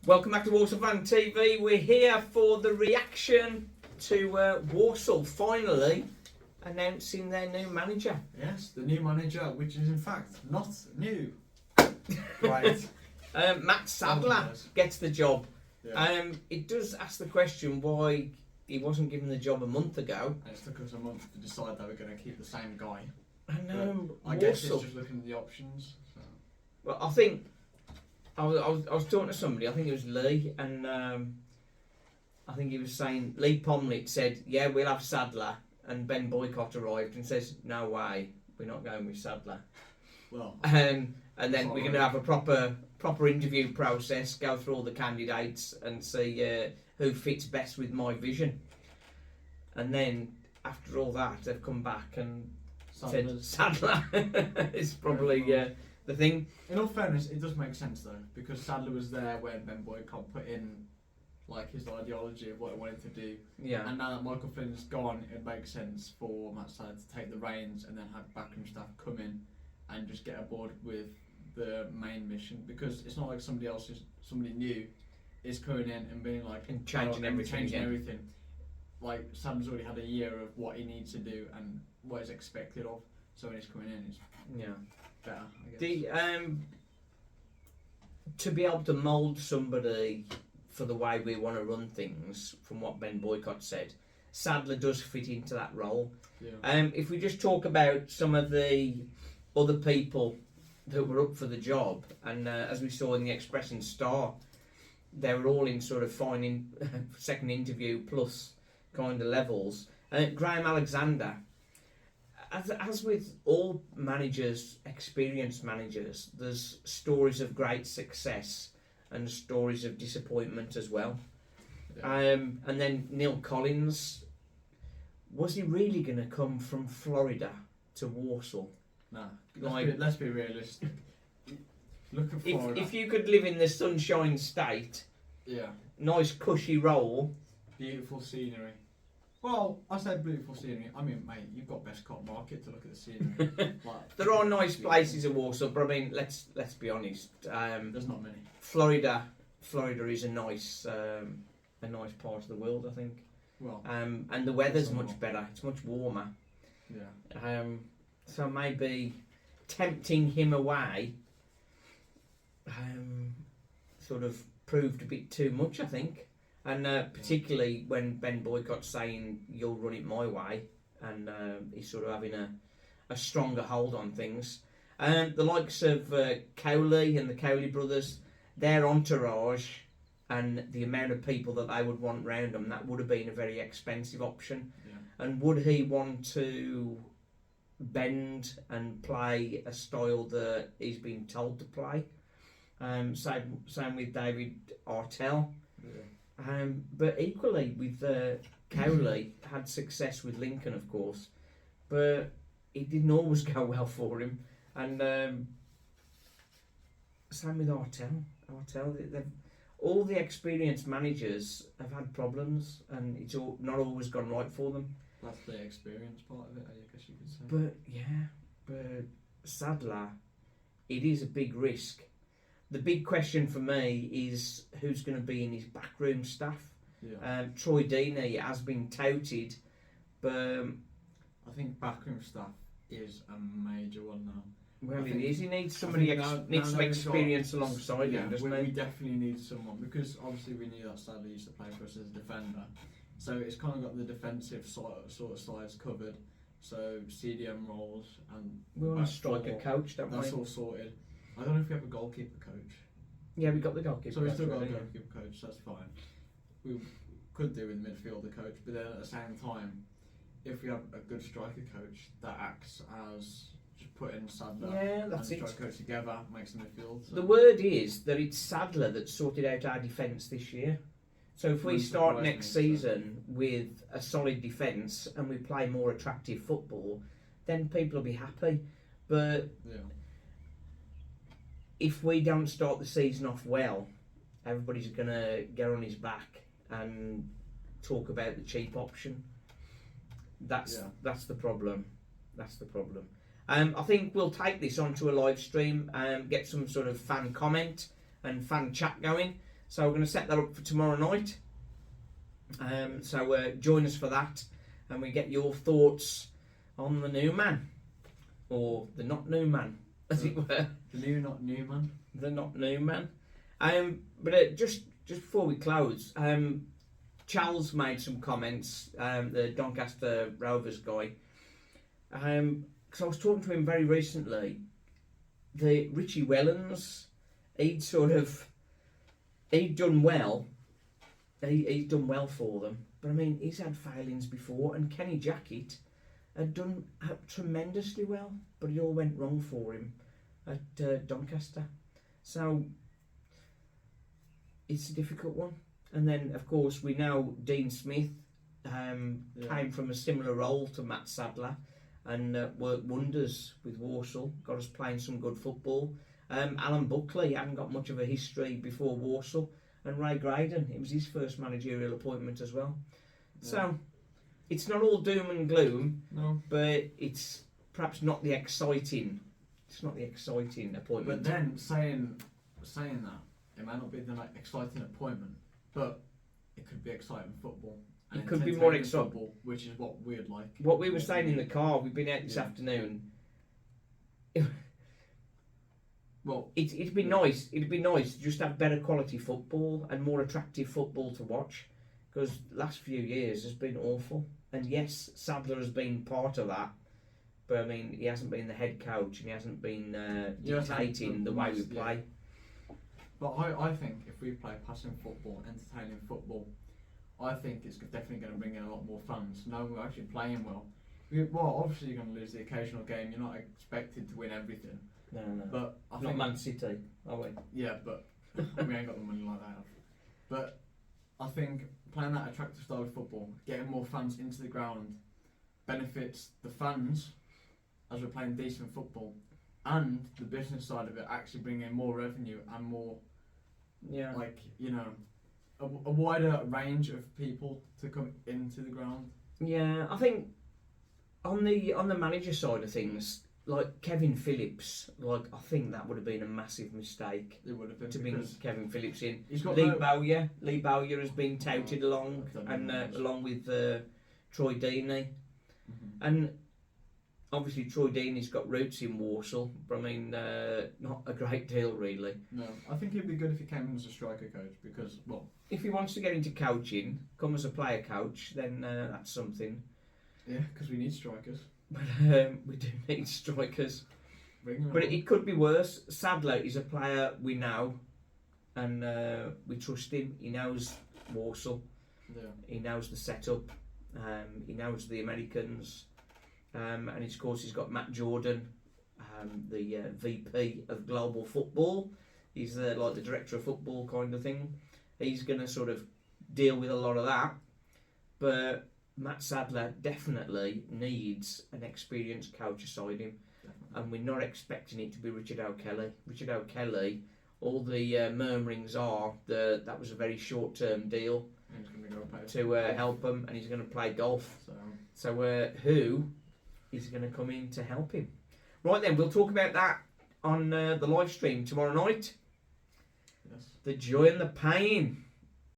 Welcome back to Walsall Fan TV. We're here for the reaction to Walsall finally announcing their new manager. Yes, the new manager, which is in fact not new. Right. Matt Sadler gets the job. Yeah. It does ask the question why he wasn't given the job a month ago. And it took us a month to decide that we're going to keep the same guy. I know. I guess it's just looking at the options. So. Well, I think I was talking to somebody. I think it was Lee, and I think he was saying Lee Pomlett said, "Yeah, we'll have Sadler," and Ben Boycott arrived and says, "No way, we're not going with Sadler." Well, and then we're going to have a proper interview process, go through all the candidates and see who fits best with my vision. And then after all that, they've come back and said Sadler is probably the thing. In all fairness, it does make sense though, because Sadler was there when Ben Boycott put in like his ideology of what he wanted to do. Yeah. And now that Michael Flynn's gone, it makes sense for Matt Sadler to take the reins and then have backroom staff come in and just get aboard with the main mission, because it's not like somebody new is coming in and being like and changing everything. Like Sadler's already had a year of what he needs to do and what is expected of, so when he's coming in, it's better, I guess. To be able to mould somebody for the way we want to run things, from what Ben Boycott said, Sadler does fit into that role. Yeah. If we just talk about some of the other people that were up for the job, and as we saw in the Express and Star, they were all in sort of fine second interview plus kind of levels. Graham Alexander, as with all managers, experienced managers, there's stories of great success and stories of disappointment as well. Yeah. And then Neil Collins, was he really going to come from Florida to Walsall? Nah, let's be realistic. Look at Florida. If you could live in the Sunshine State, yeah, nice cushy role, beautiful scenery. Well, I said beautiful scenery. I mean, mate, you've got Bestcott Market to look at the scenery. There are nice places in Walsall, but I mean, let's be honest. There's not many. Florida is a nice part of the world, I think. Well, and the weather's much better. It's much warmer. Yeah. So maybe tempting him away sort of proved a bit too much, I think. And particularly when Ben Boycott's saying, "You'll run it my way," and he's sort of having a stronger hold on things. The likes of Cowley and the Cowley brothers, their entourage and the amount of people that they would want round them, that would have been a very expensive option. Yeah. And would he want to bend and play a style that he's been told to play? Same with David Artell. Yeah. But equally with Cowley, had success with Lincoln, of course, but it didn't always go well for him. And same with Artell. All the experienced managers have had problems, and it's not always gone right for them. That's the experience part of it, I guess you could say. But Sadler, it is a big risk. The big question for me is who's going to be in his backroom staff. Yeah. Troy Deeney has been touted, but I think backroom staff is a major one now. Well, it is. He needs somebody needs some experience alongside him, doesn't he? We definitely need someone, because obviously we knew that Sadler used to play for us as a defender, so it's kind of got the defensive sort of sides covered. So CDM roles and we want a striker coach, don't we? That's all sorted. I don't know if we have a goalkeeper coach. Yeah, we got the goalkeeper. So we still got a goalkeeper coach. That's fine. We could do with midfielder coach, but then at the same time, if we have a good striker coach that acts as just putting Sadler and striker coach together, makes the midfield. So. The word is that it's Sadler that sorted out our defence this year. So if we start next season with a solid defence and we play more attractive football, then people will be happy. But if we don't start the season off well, everybody's going to get on his back and talk about the cheap option. That's the problem. That's the problem. I think we'll take this onto a live stream and get some sort of fan comment and fan chat going. So we're going to set that up for tomorrow night. So join us for that, and we get your thoughts on the new man, or the not new man, as it were. The new not new man. The not new man. But just before we close, Charles made some comments. The Doncaster Rovers guy. Because I was talking to him very recently. The Richie Wellens, he'd done well. He's done well for them, but I mean, he's had failings before, and Kenny Jackett had done tremendously well, but it all went wrong for him at Doncaster. So it's a difficult one. And then, of course, we know Dean Smith came from a similar role to Matt Sadler and worked wonders with Walsall, got us playing some good football. Alan Buckley hadn't got much of a history before Walsall. And Ray Graydon, it was his first managerial appointment as well. Yeah. So, it's not all doom and gloom, but it's perhaps not the exciting. It's not the exciting appointment. But then saying that, it might not be the exciting appointment, but it could be exciting football. It could be more exciting football, which is what we'd like. What we were saying in the car, we've been out this afternoon. Well, it'd be nice. It'd be nice to just have better quality football and more attractive football to watch, because the last few years has been awful. And yes, Sadler has been part of that, but I mean, he hasn't been the head coach and he hasn't been dictating the way we play. But I think if we play passing football, entertaining football, I think it's definitely going to bring in a lot more fans. No, we're actually playing well. Well, obviously you're going to lose the occasional game. You're not expected to win everything. No. But I not think, Man City, are we? Yeah, but we ain't got the money like that. But I think playing that attractive style of football, getting more fans into the ground, benefits the fans as we're playing decent football, and the business side of it actually bringing in more revenue and more, a wider range of people to come into the ground. Yeah, I think on the manager side of things, like Kevin Phillips, I think that would have been a massive mistake. It would have been to bring Kevin Phillips in. Lee Bowyer has been touted along, and along with Troy Deeney, and obviously Troy Deeney's got roots in Walsall, but I mean, not a great deal really. No, I think it'd be good if he came in as a striker coach, because if he wants to get into coaching, come as a player coach, then that's something. Yeah, because we need strikers. But we do need strikers. But it could be worse. Sadler is a player we know, and we trust him. He knows Walsall. Yeah. He knows the setup. He knows the Americans. And of course he's got Matt Jordan, the VP of Global Football. He's like the director of football kind of thing. He's going to sort of deal with a lot of that. But Matt Sadler definitely needs an experienced coach aside him, and we're not expecting it to be Richard O'Kelly. Richard O'Kelly, all the murmurings are that was a very short-term deal to help him, and he's going to play golf. So who is going to come in to help him? Right then, we'll talk about that on the live stream tomorrow night. Yes. The joy and the pain.